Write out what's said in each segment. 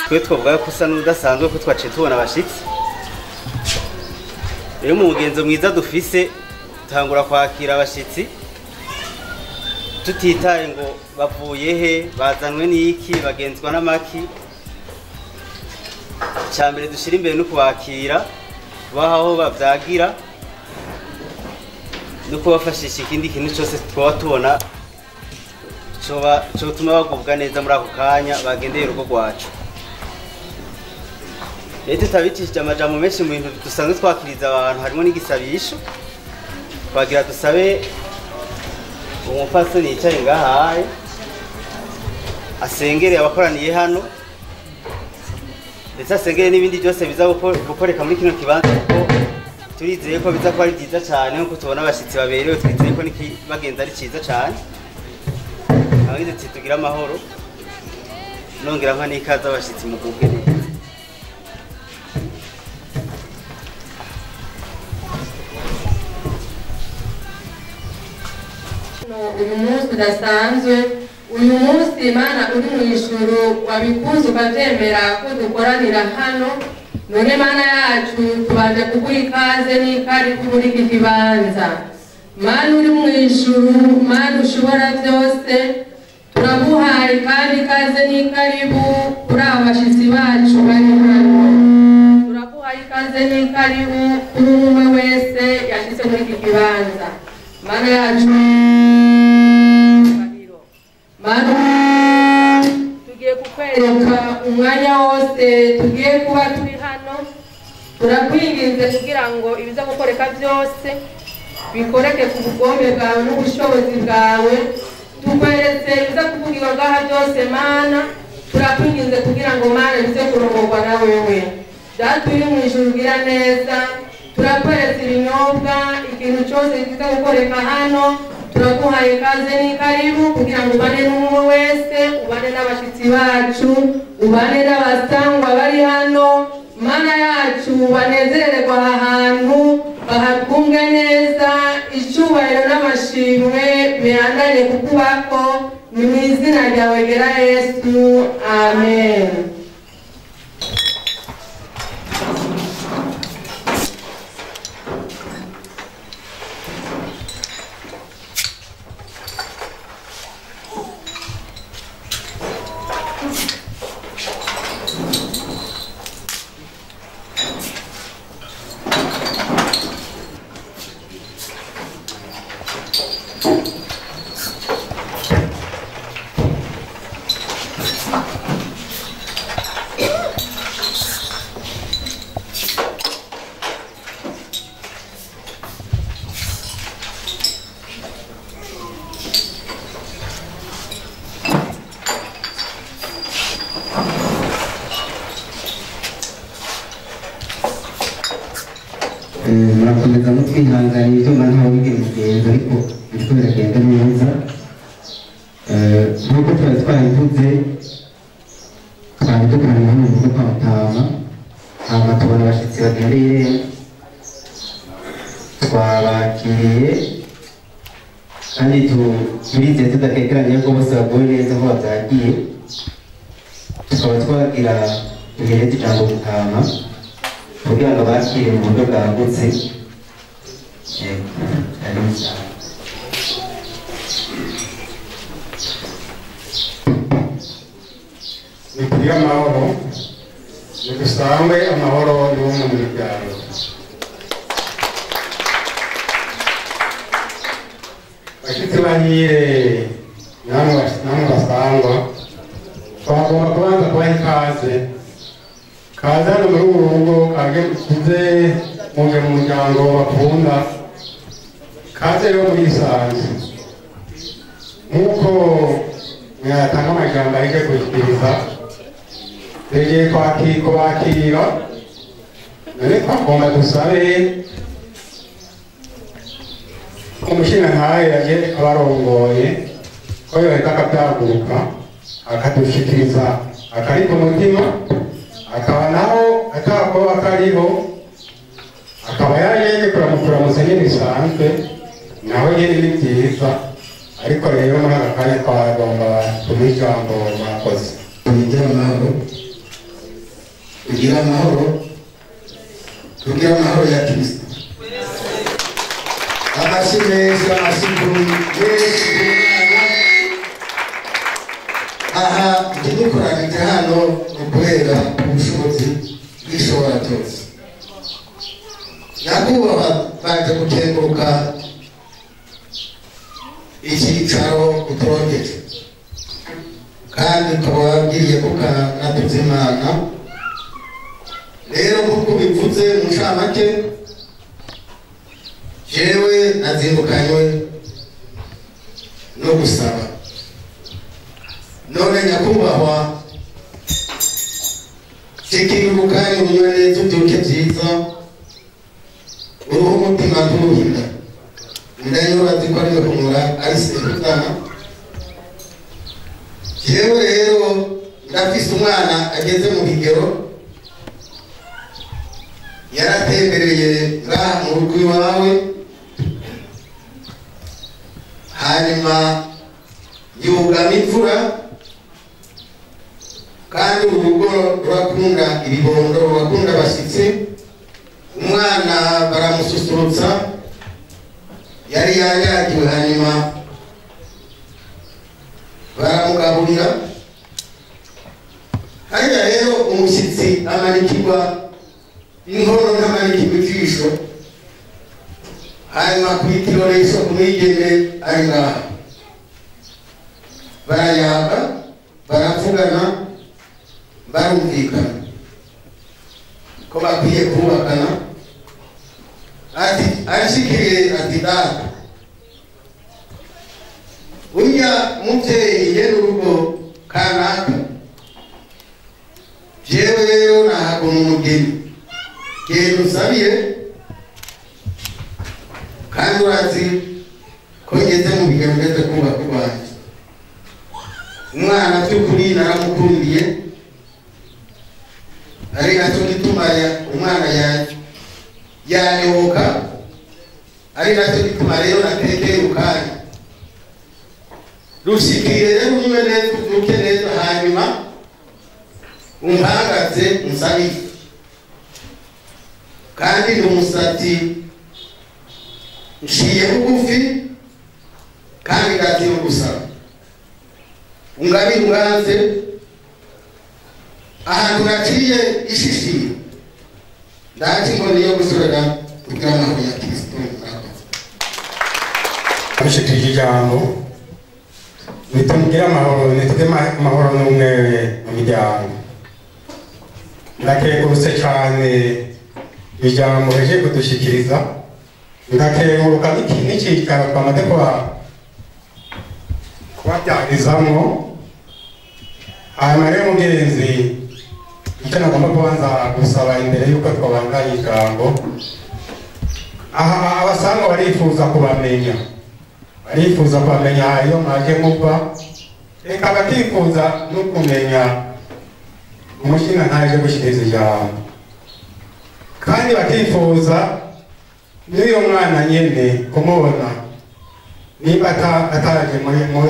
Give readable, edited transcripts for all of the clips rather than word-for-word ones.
twe twovuga ko usa n'udasanzwe ko twaciye tubona abashitsi. Rero mu mugenzo mwiza dufise tangura kwakira abashitsi tutitaye ngo bavuye he, bazanwe n'iki, bagenzwa n'amaki. Cyambere dushira imbere no kubakira, bahaho bavyagira no kubafashisha ikindi kintu cyose twaba tubona cotuma bagubwa neza muri ako kanya bagendeye urugo rwacu. Rero tutabicishije amajambo menshi mu bintu dusanzwe twakiriza abantu, harimo n'igisabisho twagira dusabe umupfasoni yicaye ngahaye asengere abakoraniye hano, ndetse asengere n'ibindi byose biza gukoreka muri kino kibanza, kuko turizeye ko biza kuba ari byiza cyane. Nkuko tubona abashyitsi baberewe, twizeye ko bagenza ari cyiza cyane. Abagize ati tugira amahoro, nongera nka n'ikaze abashyitsi mugubwe neza. Uyu munsi udasanzwe, uyu munsi Imana uri mu ijuru wabikuze ukabyemera ko dukoranira hano. None Mana yacu tubanje kuguha ikaze n'ikaribu muri iki kibanza. Mana uri mu ijuru, Mana ushobora byose, turaguhaye kandi ikaze n'ikaribu kuri abo bashyitsi bacu bari hano. Turaguhaye ikaze n'ikaribu kuri umwe wese yashyize muri iki kibanza. Mana yacu, tugiye kukwereka umwanya wose tugiye kuba turi hano. Turakwinginze kugira ngo ibiza gukoreka byose bikoreke ku bugombe bwawe n'ubushobozi bwawe. Tukweretse ibiza kuvugirwa ngaha byose Mana, turakwinginze kugira ngo Mana bize kurongorwa na wewe. Data mu ijuru ugira neza, turakweretse ibinyobwa, ikintu cyose kiza gukoreka hano. Turaguhaye ikaze n'ikaribu kugira ngo ubane n'umwe wese, ubane n'abashyitsi bacu, ubane n'abasangwa bari hano. Mana yacu banezererwa aha hantu, bahakunge neza, icyubahiro n'amashimwe birandanye kukubako. Ni mu izina ryawe gera Yesu, amen. murakomeza no kwihangana ibyuma ntawe bigira umugenzo, ariko biriko biragenda neza. Nk'uko twari twabivuze, twari dukoraniye hano mu rugo kwa Mutama, hama tubona abashyitsi bagendeye, twabakiriye kandi turizeye tudakekeranye ko bose baguwe neza aho babyagiye. Tukaba twagira duhereze ijambo Mutama kugira ngo bakire mu buryo bwagutse. Nikugira amahoro, nigusange amahoro niwo mu miryango. Bashitsi bahire namwe basangwa, twagomba kubanza kubaha ikaze. Kaza hano muri uru rugo kaze muge mu muryango bakunda. Kaze rero murisanze, nk'uko mwatanga amajambo ariko gushyikiriza, twegeye kubakira. None twagomba dusabe umushingantahe yaje abarongoye ko yohita akabyaguruka akadushikiriza akari ku mutima, akaba naho atakoba kariho, akaba yaje kuramutse n'ibisanzwe, naho nyine ni byiza. Ariko rero muri aka kanya twagomba tumuha ijambo mwakoze. Tugira amahoro, kugira amahoro ya Kristo. Abashimesha amashikuru menshi kumwana aha ikidukoranije hano kubera ubushobozi bw'ishobora byose. Nyakubahwa baje gukenguruka icyicaro utogeje kandi ukaba wabwiye ko kanatuze Imana. Rero nk'uko bivuze mu ncamake, jewe nazindukanywe no gusaba. None nyakubahwa shikirukanye unywe neza ubyuke byiza, uruhu umutima nturuhinda ndayora ziko ariyo kumura ari sekutana. Jewe rero ndafise umwana ageze mu bigero, yaratembereye ngaha mu rugo iwawe, hanyuma yugama imvura, kandi urugo rurakunda ibibondo, rurakunda abashyitsi. Umwana baramususurutsa, yari yanyagiwe, hanyuma baramugaburira. Hariya rero umushyitsi amanikirwa inkono n'amanikirwa ijisho, hanyuma kwitiroresho kumwigeme ari ngaha. Barayaga, baravugana, barumvikana ko bakwiye kubakana. Ati arashikiriye ati data, urya muvyeyi y'urugo kanaka, jewe rero nahaguma umugeni, genda usabiye, kandi urazi ko ngeze mu bigero ngeze kubaka iwanjye. Umwana by'ukuri naramukundiye, ari nacyo gituma umwana yanyoboka, ari nacyo gituma rero natekeye ukanya. Rushikire rero unywe neza ubyuke neza, hanyuma umpagaze unsabiye, kandi ndi umusatsi nshiye bugufi, kandi ndatira gusaba. Ungabire unganze ahantu naciye ishishiro, ndaje inkoni yo gusorera kugira amahoro ya Kristo. Abashikirije ijambo nitumubwire amahoro, nituge amahoro n'umwe mu miryango. Ndakengurutse cyane ijambo heje kudushikiriza, ndakenguruka n'icyicaro twamaze kubabyagizamo. Hanyuma rero mugenzi, icyo nagomba kubanza gusaba imbere y'uko twabandanya ijambo, aha abasanga barifuza kubamenya, iyo mwaje muva, reka bakifuza no kumenya umushinga ntaje gushyikiriza ijambo, kandi bakifuza n'uyo mwana nyene kumubona, niba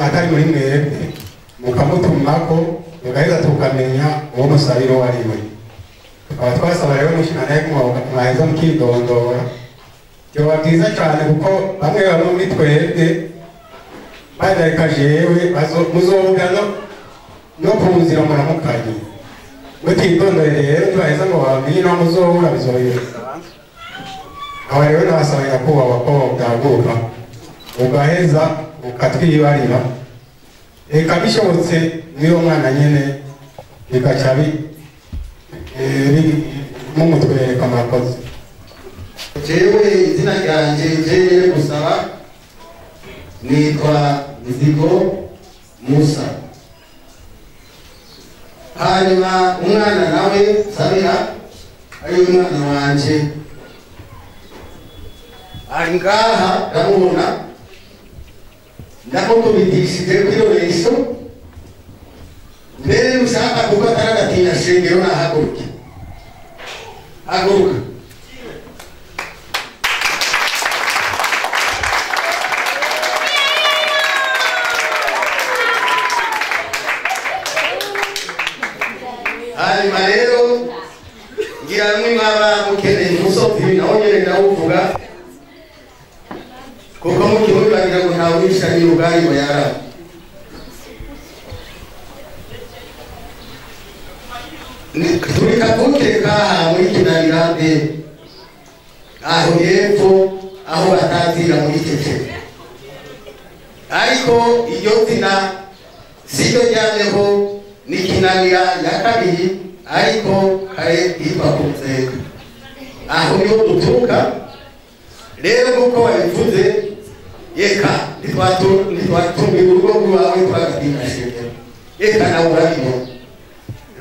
atari muri mwebwe mukamutumako, mugaheza tukamenya uwo musabiro wari we. Tukaba twasaba rero umushinga naye mwaheza mukidondora, byoba byiza cyane, kuko bamwe muri twebwe badareka jewe muzohura no kunzira muramukanye, mutidondore rero ntibaheza ngo bamenye no muzohura bizohereza. Aba rero nabasaba nyakubahwa ko bwaguka ugaheza ukatwibarira, reka bishobotse n'uyo mwana nyene bikaca mumutwereka amakozi. Jewe izina ryanje jewe gusaba nitwa Nzigo Musa, hanyuma umwana nawe sabira ari umwana wanje ari ngaha ndamubona, ndamukubitishije kwiroresho, mbere ushaka kuko ataragatinya shengero nahaguruke, haguruka. Hanyuma rero ndawuvuga kuko mu kirundi bagira ngo ntawe wisha ni ubwari ngo yaraba. Turi kavuke kaha muri Kinanirande aho hepfo aho batazira muri Keke, ariko iyo zina siryo ryameho ni Kinanira ya kabiri, ariko kare hitwa Kumseka. Aho niho duturuka. Rero kuko wabivuze yeka ntitwatunga urugo rwawe twagatinashije, reka nawe urabibona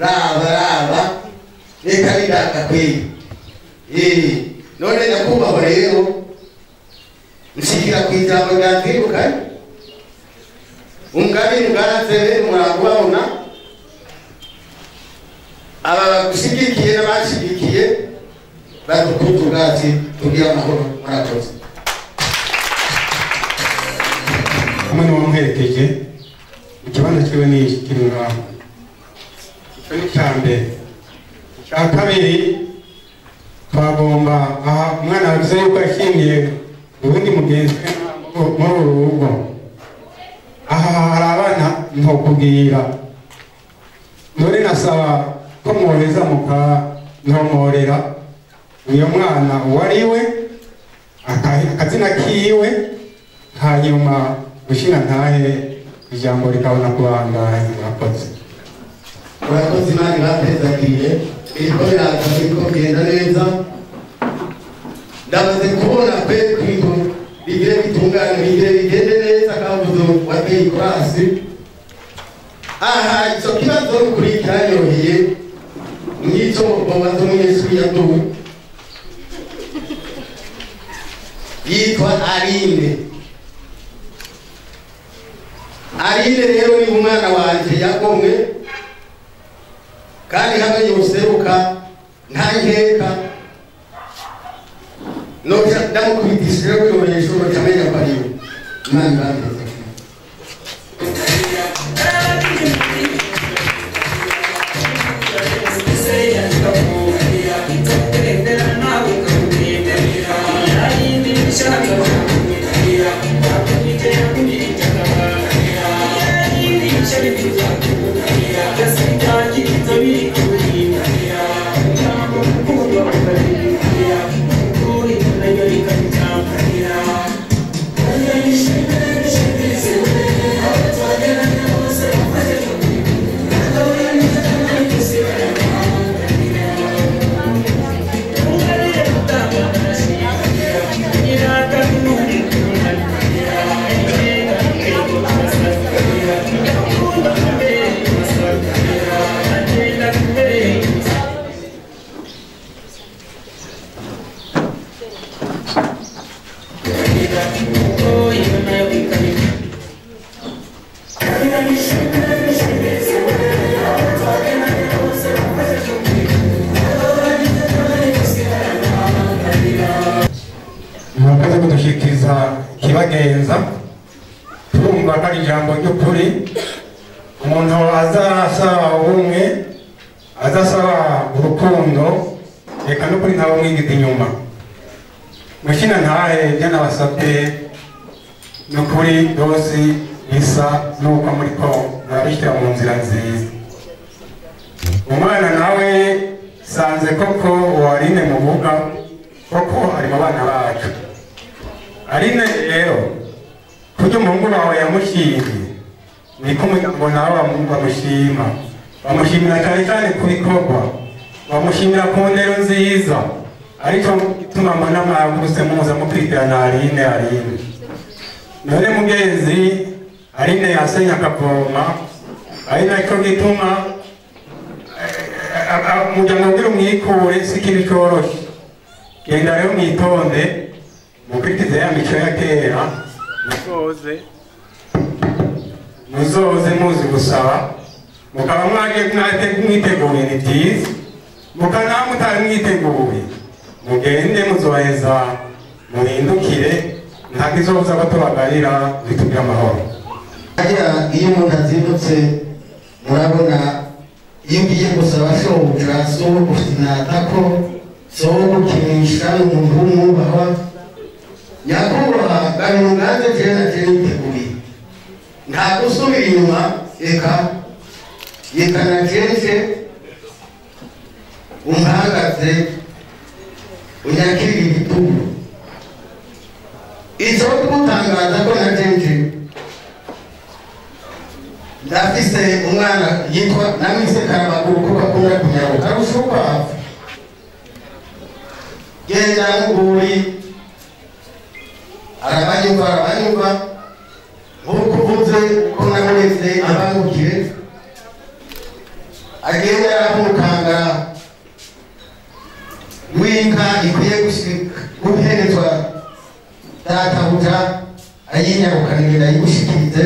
raba reka bidakakwiye. None nyakubahwa rero nshikira ku ijambo ryatwibukanye ungabi ngarazebe murabona aba bagushigikiye n'abashigikiye badukutuga ati tugira amahoro murakoze. Hamwe n'uwamuherekeje ikibanza kiwe ni kiri ngaho. Icyo ni icya mbere. Icya kabiri twagomba umwana wavuze yuko yashingiye ubundi mugenzi we muri uru rugo. Aha hari abana ntokubwira, none nasaba ko mwohereza ntomorera uyo mwana uwo ari we akazina kiwe, hanyuma gushyira ntahe ijambo rikabona kubandanya. Murakoze. Murakoze, Imana ibatezagiriye. Iriko biraza biriko bigenda neza, ndamaze kubona kwe kwiko bigire bitungane bigire bigende neza kabuzo wateye ikorasi. Aha ico kibazo kuri cyanyoroheye nico babaza umunyeshuri yaduwe yitwa Aline rero ni umwana wanje yagomwe kandi hamwe yoseruka nta nkeka no ndamukubitishije kwiroresha ukamenya ko ari we. Imana ibateze. Murakoze kudushikiriza kibagenza. Turumva ko ari ijambo ry'ukuri. Umuntu azasaba ubumwe, azasaba urukundo, reka n'ukuri ntawe mwigida inyuma. Mushina ntahe byanabasabye n'ukuri dosi isa n'uko muri ko murabishyira mu nzira nziza. Umwana nawe sanze koko Aline muvuga koko ari mu bana bacu. Aline rero kurya umuhungu wawe yamushimye niko umuryango nawe bamushima, bamushimira cyane cyane ku bikorwa, bamushimira ku ndero nziza, ariko gituma mbona mwaguse muza mukurikirana Aline. None mugenzi Aline yasenya akavoma, ari nacyo gituma umuryango ugira umwikure si ikintu cyoroshye. Genda rero mwitonde mukurikize ya mico ya kera, muzoze muzi gusaba, mukaba mwiteguye ni byiza, mukaba mutari mwiteguye mugende muzoheza muhindukire, ntabwo izobuza ko tubagarira bitubwira amahoro. Iyo umuntu azindutse murabona iyo ugiye gusaba shobuja so gufinata ko so gukinisha umuntu ibibazo jewe na jewe niteguriye nta gusubira inyuma reka na jeje umpagaze unyakirira ibitugu icyo kumutangaza ko na jeje ndafise umwana yitwa namise Karamaguru kuko akunda kunyaruka arusha uko apfa genda nguri arabanyumva nk'uko uvuze ko namureze abangukire agenda aramukanga w'inka ikwiye guherezwa databuja ayinyarukanira ayigushikirize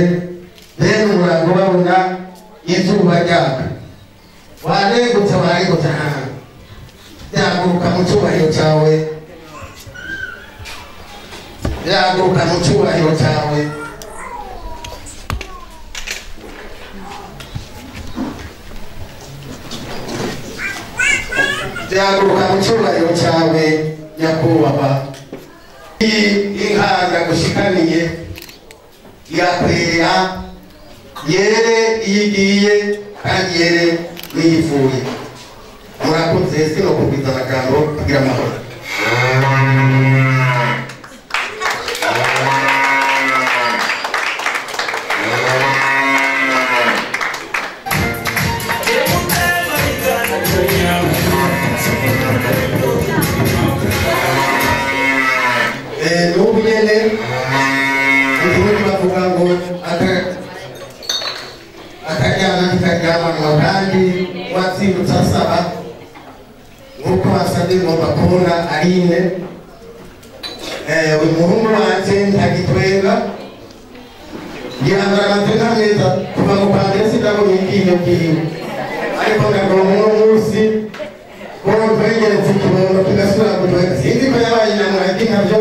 bene umurango babona izuba ryaka waregutse byaguruka mu cyubahiro cyawe byaguruka mu cyubahiro cyawe byaguruka mu cyubahiro cyawe nyakubahwa inkanga gushikaniye irakwera yere iyo igiye kandi yere niyivuye murakoze sino kubwiza amagambo kugira amahoro n'ubu nyene ubundi bavuga ngo akaryama ntikajyamanwa kandi watsindutse asaba nk'uko wasabye ngomba kubona arine uyu muhungu wanje ntagitwenga ngira ngo aramatwenga neza kuva mu kwa mbere sindabona iryinyo ryiwe ariko ndagomba uno munsi kuba twegeretse ikibondo kigasubira kutwenga sinzi ko yabaye inamurage nkabyo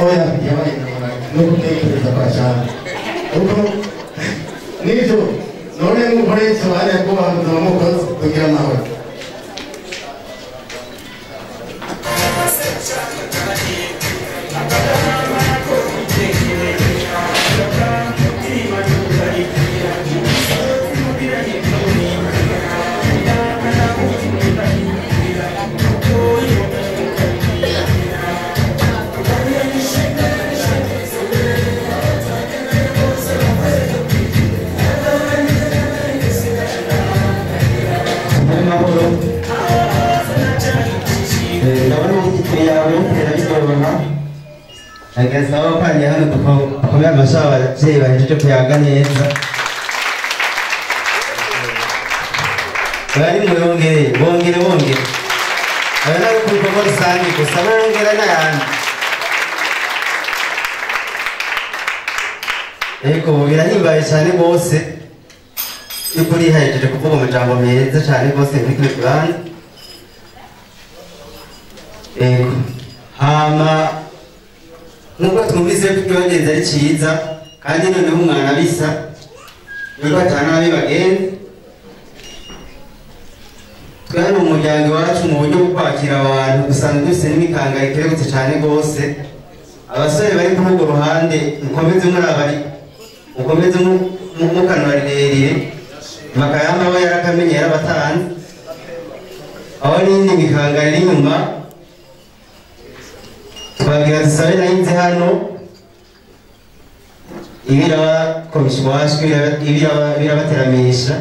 oya yabaye inamurage no gutekereza kwa cyane kuko nibyo none mukore isobane kubahuza abamukozi kugira amahoro ageze aho apanye hano dukomeye amashaba ababyeyi bahejeje kuyaga neza bari mu bongere aba nabo ku bikorwa rusange gusa bongera n'ayandi ariko birahimbaye cyane rwose yuko urihahejeje kuvuga amajambo meza cyane rwose muri kino kibanza hama nubwo twumvise ko icyongereza ari cyiza kandi noneho umwana bisa yuko atana nabi bagenzi twari mu muryango iwacu mu buryo bwo kwakira abantu dusanga dufite n'imikangaro ikerebutse cyane rwose abasore bari kuri urwo ruhande mukomeze murabari mukomeze mukanura rirerire makayama aba yarakamenye yarabatanze aho n'indi mikangaro iri inyuma twagira dusabe nahinze hano ibirabakomisha iwacu ibirabateramisha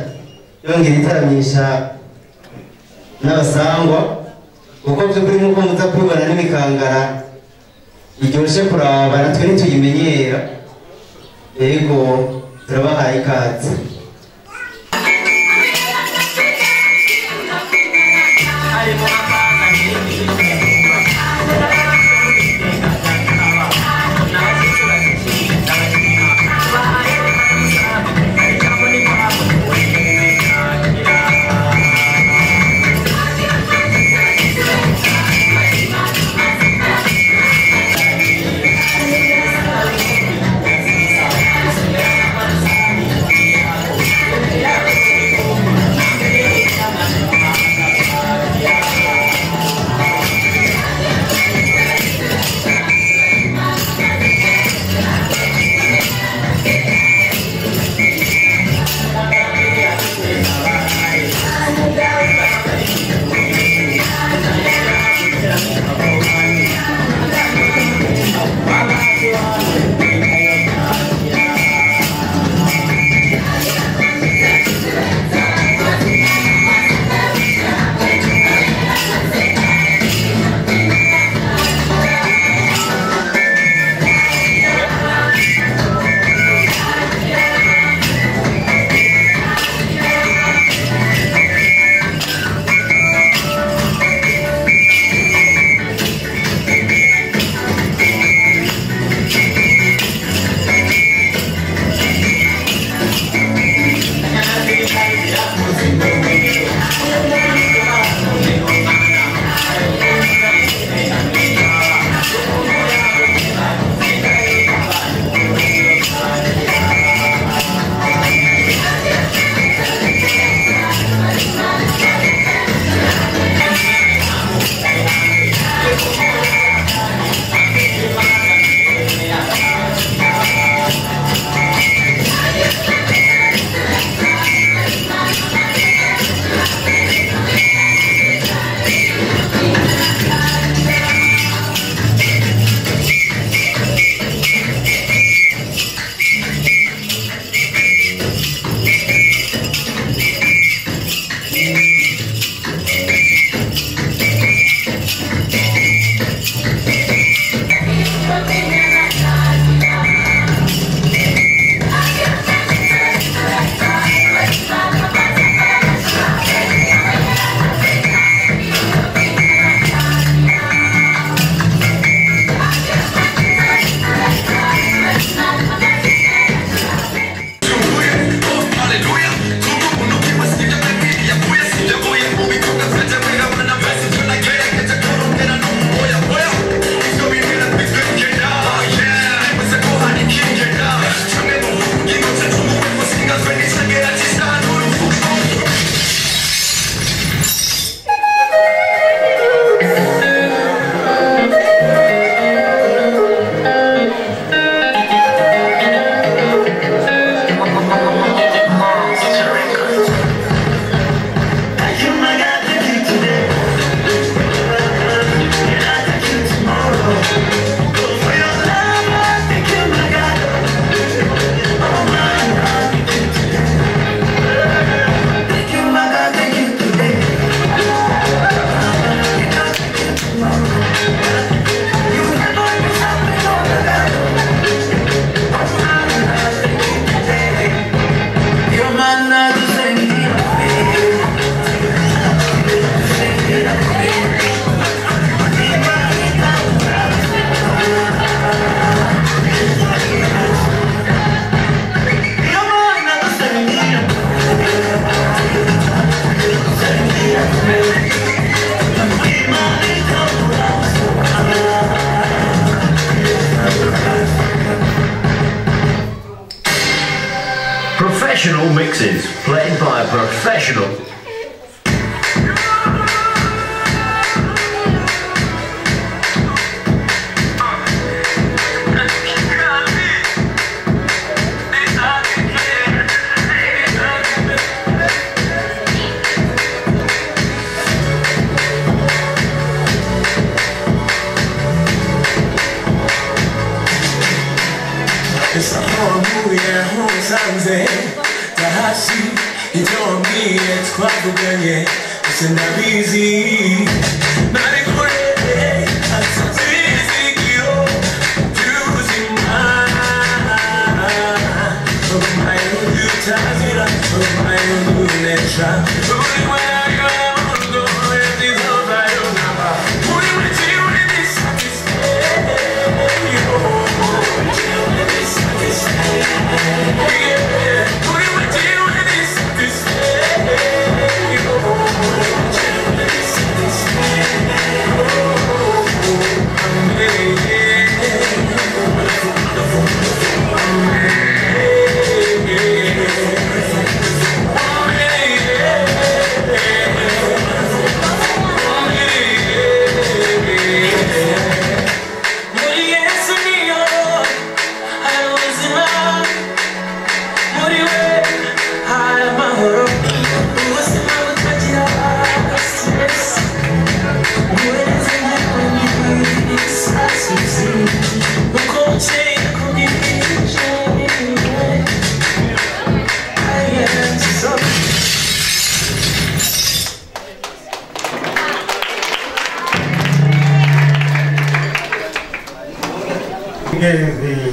yongera iteramisha n'abasangwa kuko by'ukuri nk'uko muza kubibona n'imikangara iryoshye kuraba natwe ntituyimenyera yego turabahaye ikaze Professional mixes, played by a professional. It's a horror movie at home, Sanze. Tahashi, itomi, it's quite good, it's in the easy. Nari kore, asasizi kyo, juzi Omayo yutazira, omayo yunesha. Uri wayo amundo, etizo zayo naba. Uri wichi uri dissatisfied. Yeah. mugenzi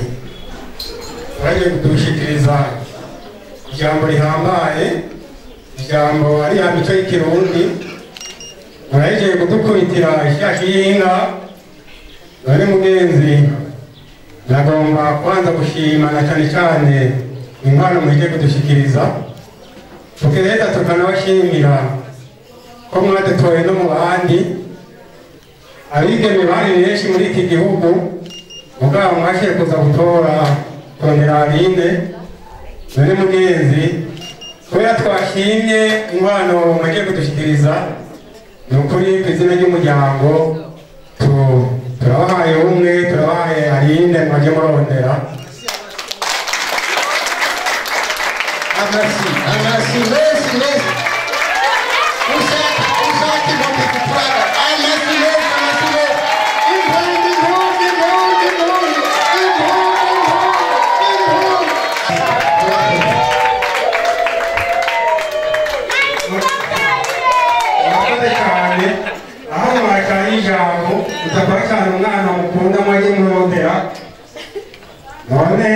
bagiye kudushikiriza ijambo rihambaye, ijambo ari ya mico y'ikirundi, murahejeje kudukubitira ishashi y'inka. None mugenzi, nagomba kwanza gushima na cyane cyane inkwano muhejeje kudushikiriza, tukiheza tukanabashimira ko mwadutoye no mu bandi abigeme bari benshi muri iki gihugu, mugabo mwashiye kuza gutora kongera abine. None mugenzi, kubera twashimye inkwano muhejeje kudushikiriza, ni ukuri ku izina ry'umuryango turabahaye umwe, turabahaye arinde mwaje murondera. Amasi mesi usaki bombe kupraga. Amasi mesi aho mwakanye ijambo utakwakana umwana mukunda mwaje murondera. None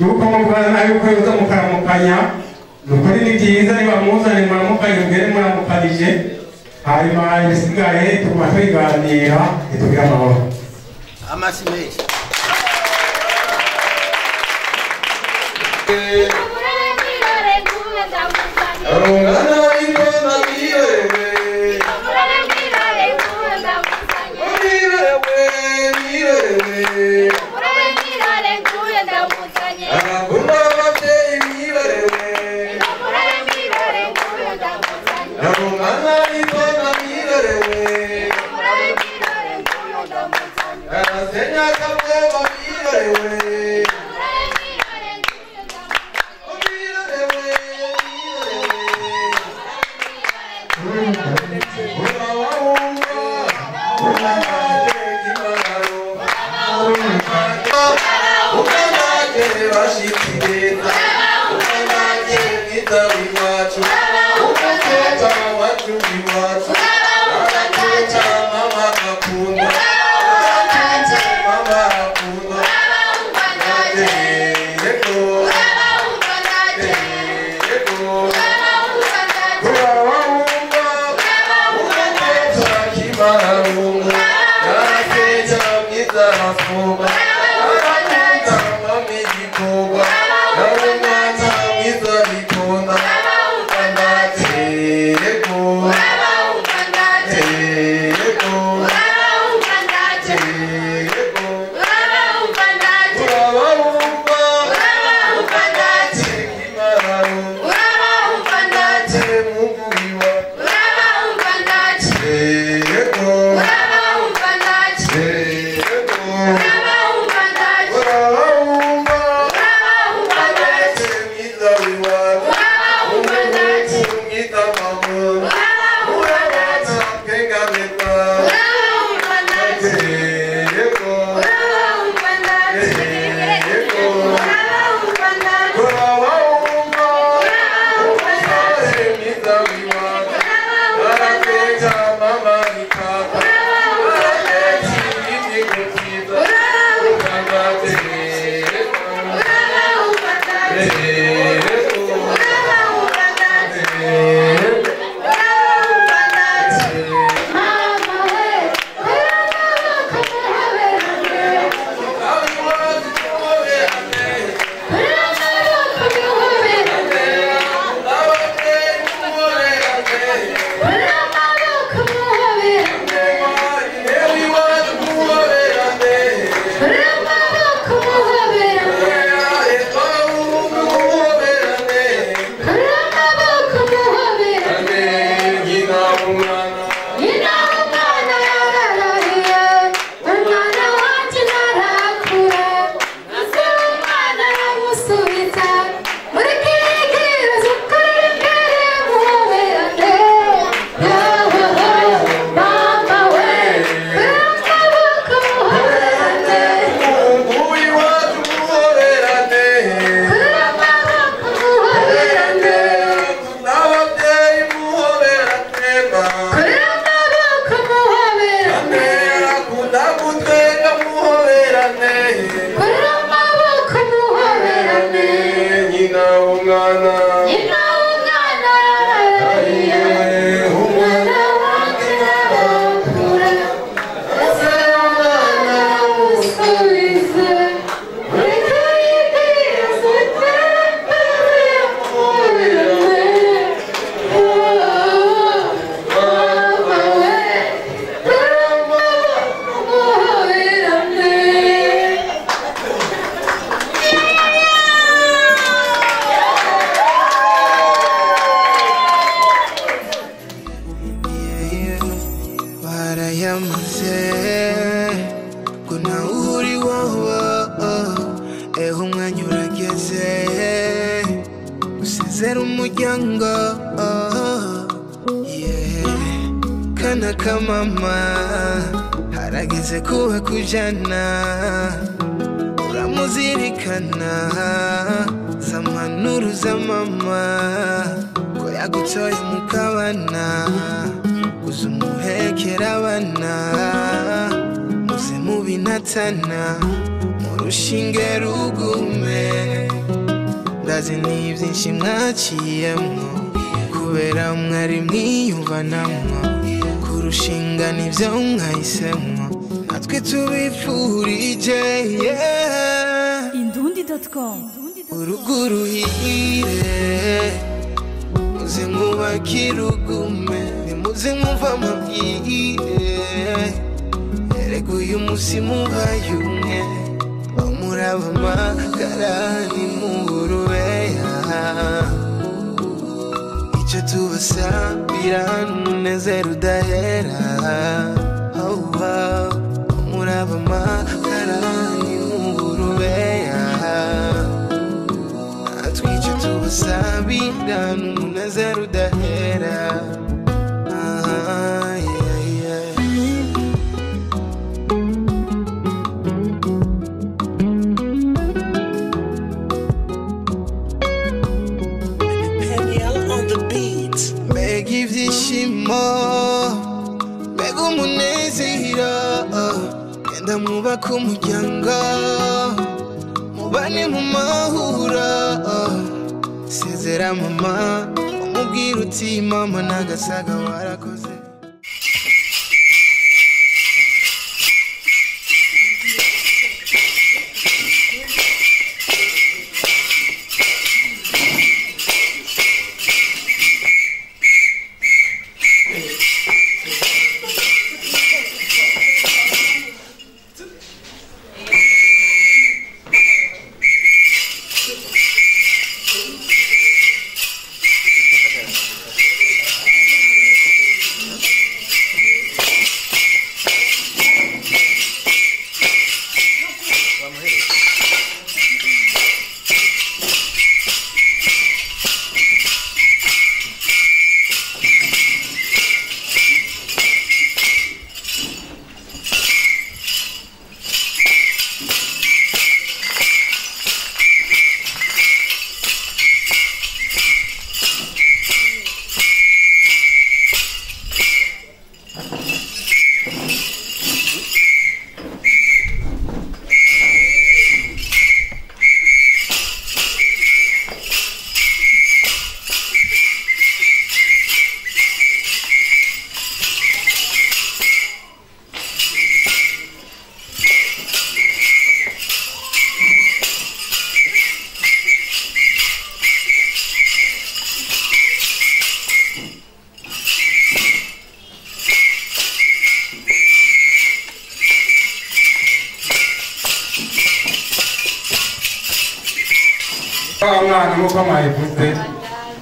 yuko mubana yuko yuza mukaramukanya, nukuri ni byiza niba muzane muramukanye mbere muramukanije, hanyuma ibisigaye tuguma twiganira itugira amahoro. amasi mesi Mama, ngo nawe uri wowe eho umwanya urageze usezera umuryango kana kamama harageze kuba kujana uramuzirikana zamanuru za mama ko yagutoye mukabana uza umuhekera abana muze mubinatana mu rushinge rugume ndazi n'ibyinshi mwaciyemwo kubera mwari mwiyumvanamwo kurushinga nibyo mwahisemwo natwe tubifurije Indundi.com urugo ruhire muze mwubakire ugume nimuze mwumva amabwire erega uyu munsi mubaye umwe bamuraba amagara nimurubeya icyo tubasabira n'umunezero udahera bamuraba amagara nimurubeya natwe icyo tubasabira n'umunezero udahera mbega ibyishimo mbega umunezero genda mwubake umuryango mubane mu mahura sezera mama umubwira uti mama nagasaga warakoze mwana nuko mwayivuze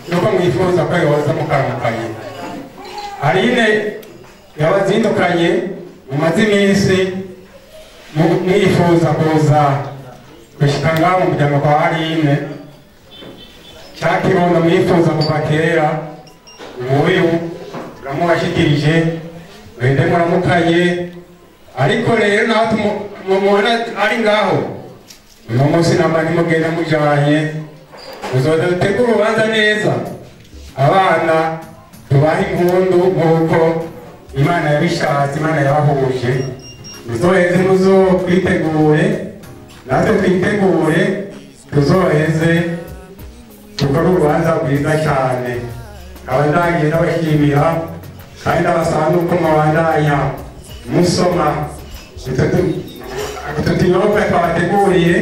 nuko mwifuza ko yoza mukaramukanye Aline yabazindukanye mumaze iminsi mwifuza kuza gushika ngaho mu muryango kwa Aline cyakibondo mwifuza kuva kera uyu uramubashikirije wende muramukanye ariko rero naho tumubona ari ngaho uno munsi namba nimugenda mujanye uzoza dutegura urubanza neza abana tubaha impundu nk'uko Imana yabishatse Imana yabahuje muzoheze muzokwitegure natwe twitegure tuzoheze dukore urubanza rwiza cyane abandangiye n'abashimira kandi abasaba nuko mubandanya musoma utu tunyobwa twabateguriye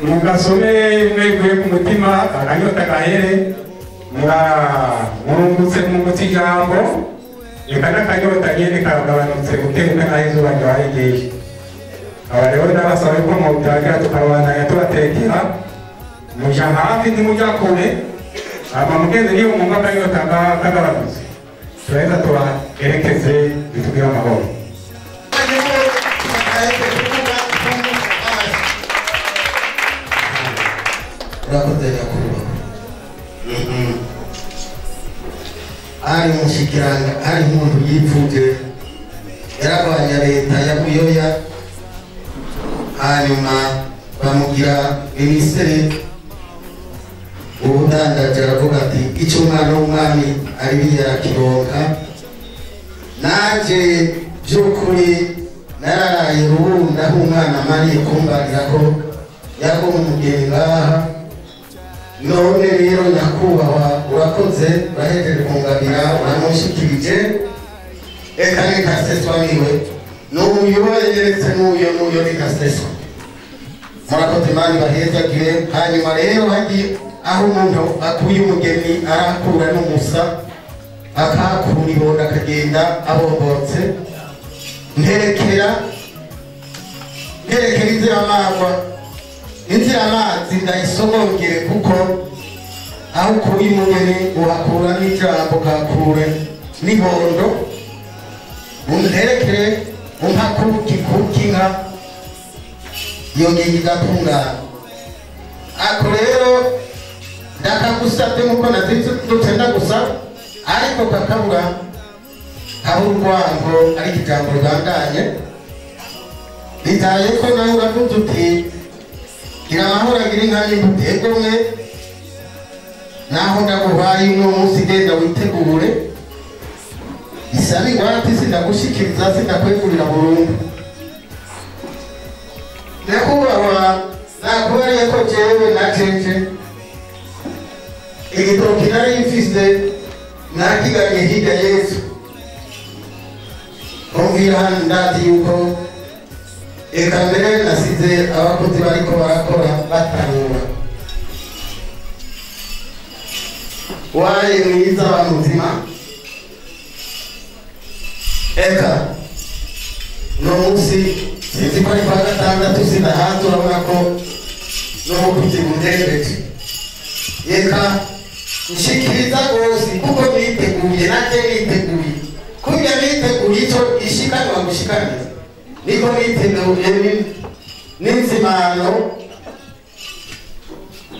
mugasome mweguye ku mutima akanyota gahere murungutse mu muti ijambo reka n'akanyota nyene kagabanutse gutebuka naho izuba ryaregeje aba rero ndabasaba ko mubyagira tukabandanya tubatekera muja hafi ntimuja kure mugenzi niyo mwumva akanyota kagabanutse turaheza tubaherekeze bitubwire amahoro. urakoze nyakubahwa. ari umushikiranga ari nk'umuntu yipfuje yaragwanya leta ya Buyoya hanyuma bamugira minisitiri ubudandaji aravuga ati icyo umwana w'umwami ari yarakironka naje by'ukuri nararaye rubunda aho umwana amariye kumbarira ko yagomba umugeni ngaha none rero nyakubahwa urakoze urahejeje kungabira uramushikirije eka nikaseswa niwe n'uyu yeretse n'uyu nikaseswa murakoze mani bahezagire. hanyuma rero hagiye aho umuntu akuye umugeni arakura n'umusa akakura ibondo akagenda abombotse nterekera inzira amazi ndayisogongere kuko aho ukuye umugeni uhakura n'ijambo ukahakura n'ibondo unterekere umpakukinka iyo ngingo igatungana. ako rero ndakagusabye nkuko dutenda gusa ariko kakabura aho urwango ari ijambo ribandanye bitaye ko nawe uravuze uti gira amahoro agira inka y'imbutegomwe naho ndaguhaye uno munsi genda witegure isaba ingwate sindagushikiriza sindakwegurira burundu. nyakubahwa nakubariye ko jewe na jeje igitoki nari mfise nakiganye hirya Yesu umvira hano ndazi yuko eka mbere nasize abakozi bariko barakora batarura waye mwiza wa muzima eka no munsi sinzi ko ari kwa gatandatu sinahanze urabona ko n'umukuzi mundereje eka nshikiriza rwose kuko niteguye nate niteguye kurya niteguye icyo ishikanwa gushikanira niko niteguye n'inzimano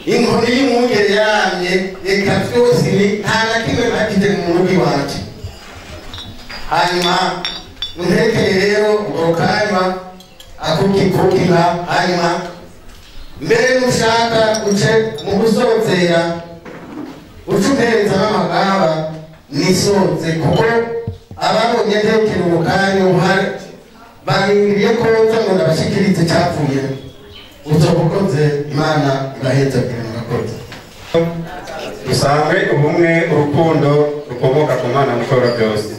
inkoni y'umwungere yaramye reka byose nta na kimwe nakije mu rugo iwacu. hanyuma ntekere rero urokanywa akukikukira hanyuma mbere nushaka uce mu gusozera ucupereza n'amagaba nisoze kuko ababonye ntekere urokanywa uhari barindiriye ko nza ngo ndabashikirize cyapfuye uzobukoze imana igaheza kugira murakoze. dusange ubumwe urukundo rukomoka ku Mana mushobora byose.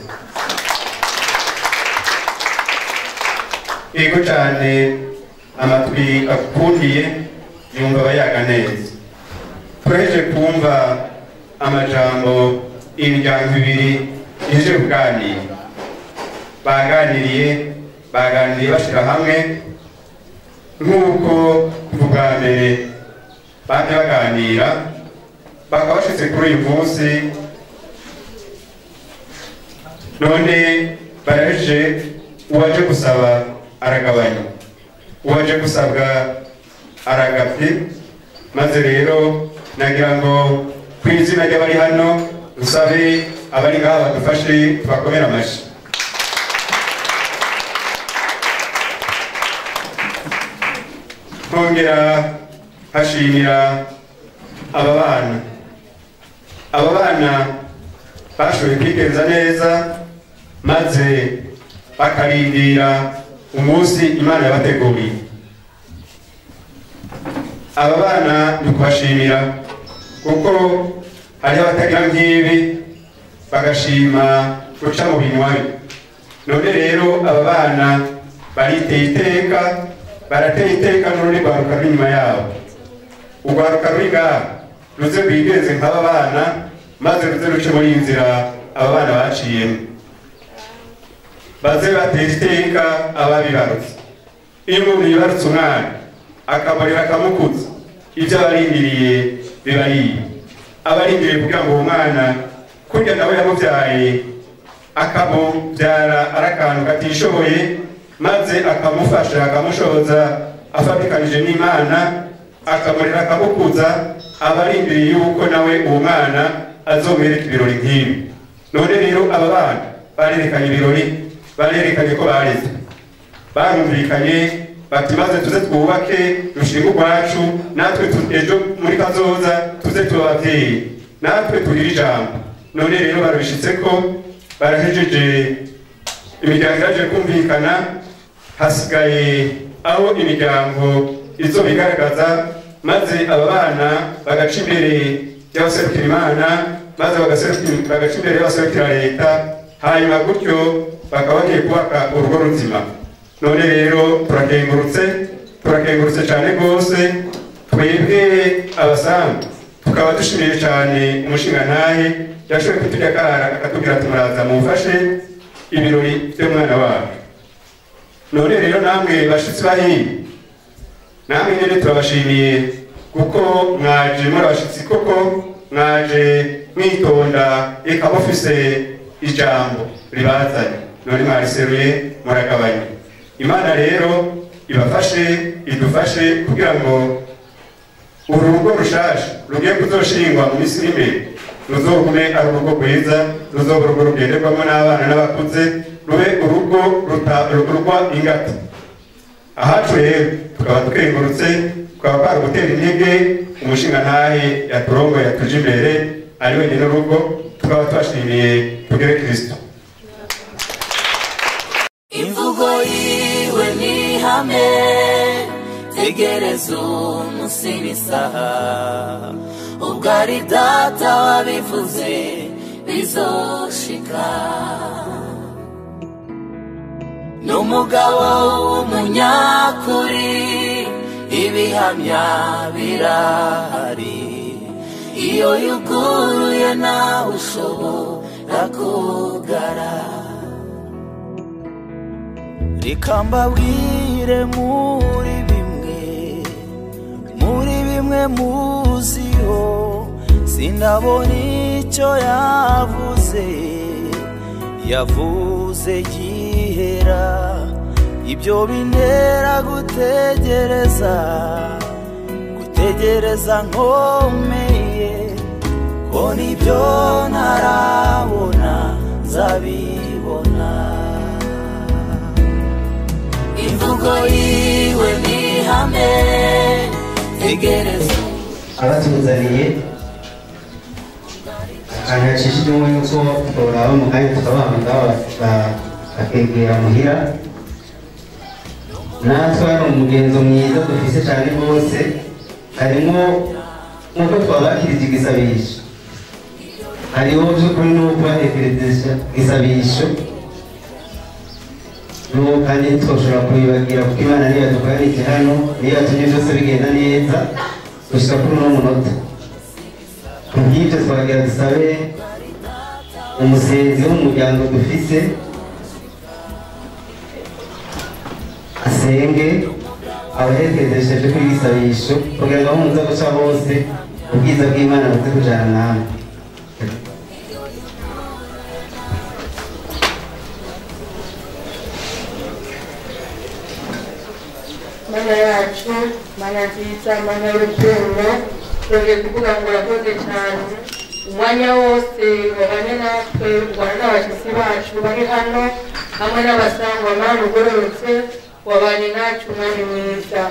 Ego cyane amatwi akundiye yumva abayaga neza. Twaje kumva amajambo imiryango ibiri ije kuganira baganiriye bashira hamwe nk'uko kuvuga mbere bamwe baganira bakaba bashitse kuri uyu munsi none baraje uwaje gusaba aragabanya uwaje gusabwa aragapye maze rero nagira ngo ku izina ry'abari hano dusabe abari ngaha badufashe tubakomera amashyi. Kongera hashimira aba bana bashoboye kwigenza neza maze bakarindira umunsi Imana yabateguriye. aba bana ndikubashimira kuko hari abatagira nk'ibi bagashima guca mu binwari. none rero aba bana bariteye iteka barateye iteka n'urundi rwaruka rw'inyuma yabo. urwaruka ruri ngaha ruze rwigenze nk'aba bana maze ruze ruce muri iyi nzira aba bana baciyemo baze batera iteka ababibarutse. iyo umuntu yibarutse umwana akabarira akamukuza ibyo abarindiriye bibariye abarindiriye kugira ngo uwo mwana kurya nawe yamubyaye akamubyara ari akantu katishoboye maze akamufasha akamushoboza afatikanije n'Imana akamurera akamukuza abarindiriye yuko nawe uwo mwana azomwereka ibirori nk'ibi. None rero aba bana barerekanye ibirori, barerekanye ko bareze, barumvikanye bati maze tuze twubake dushinga urwacu, natwe ejo muri kazoza tuze tuba ababyeyi, natwe turire ijambo. None rero barabishitse ko barahejeje, imiryango yaje kumvikana, hasigaye aho imiryango izobigaragaza, maze aba bana bagaca imbere y'abaserukira Imana, maze bagaca imbere y'abaserukira leta, hanyuma gutyo bakaba bagiye kubaka urugo ruzima. None rero turakengurutse cyane rwose, twebwe abasanzwe tukaba dushimiye cyane umushingantahe yashoboye kutujya akara akatubwira ati muraza mumfashe ibirori by'umwana wacu. None rero namwe bashitsi bahiye, namwe nyine turabashimiye kuko mwaje muri abashitsi koko, mwaje mwitonda eka mufise ijambo ribazanye, none mwariseruye muragabanya. Imana rero ibafashe idufashe kugira ngo urugo rushasha rugiye kuzoshingwa mu minsi iri imbere ruzogume ari urugo rwiza, ruzobe urugo rugenderwamo n'abana n'abakuze, rube urugo rurwa ingata. Ahacu rero tukaba dukengurutse, tukaba kwari gutera intege umushingantahe yaturongo yatuje imbere ari wenyine urugo, tukaba twashimiye tugere Kristo. Imvugo yiwe ni ihame, tegereza umunsi n'isaha, ubwo ari data wabivuze bizoshika. N'umugabo w'umunyakuri, ibihamya birahari, iyo yuguruye nawe ushobora kugara. Reka mbabwire muri bimwe muziho, sindabona icyo yavuze gihera, ibyo bintera gutegereza nkomeye, ko nibyo ntarabona nzabibona. Imvugo yiwe ni ihame, tegereza. Abatuzaniye akantu yacishijemo yuko turaba mu kanya tukabanga bakegera muhira. Natwe hano umugenzo mwiza dufise cyane rwose, harimo nk'uko twabakirije igisabisho, hariho by'ukuri n'uko batekereje igisabisho, kandi twoshobora kubibagira kuko Imana niyo yadukoranije hano, niyo yatumye byose bigenda neza gushika kuri uno munota. Kubw'ibyo twagira dusabe umusenzi w'umuryango dufise asenge abaherekejesheje kuri igisabisho kugira ngo aho muza guca hose ubwiza bw'Imana buze kujana namwe. Mana yacu, Mana nziza, Mana y'urukundo, twongeye kuvuga ngo urakoze cyane. Umwanya wose wabanye natwe, ubana n'abashyitsi bacu bari hano, hamwe n'abasangwa Mana ugororotse, wabanye nacu umwanya mwiza.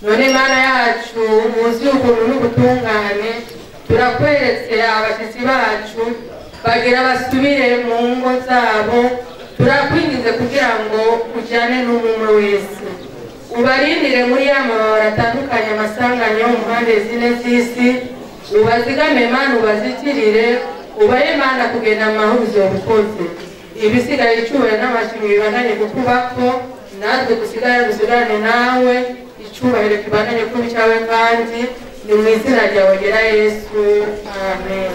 None Mana yacu, muzi ukuntu n'ubutungane, turakweretse abashyitsi bacu bagira basubire mu ngo zabo, turakwingize kugira ngo ujyane n'umwe wese, ubarindire muri ya mabara atandukanye amasanganya yo mu mpande zine z'isi, ubazigame Mana, ubazikirire, ubahe Mana kugenda amahoro uzobukoze. Ibisigaye icyubahiro n'amashimwe bibandanye kukubako, natwe dusigarane nawe, icyubahiro kibandanye kuba icyawe, kandi ni mu izina ryawe gera Yesu, amen.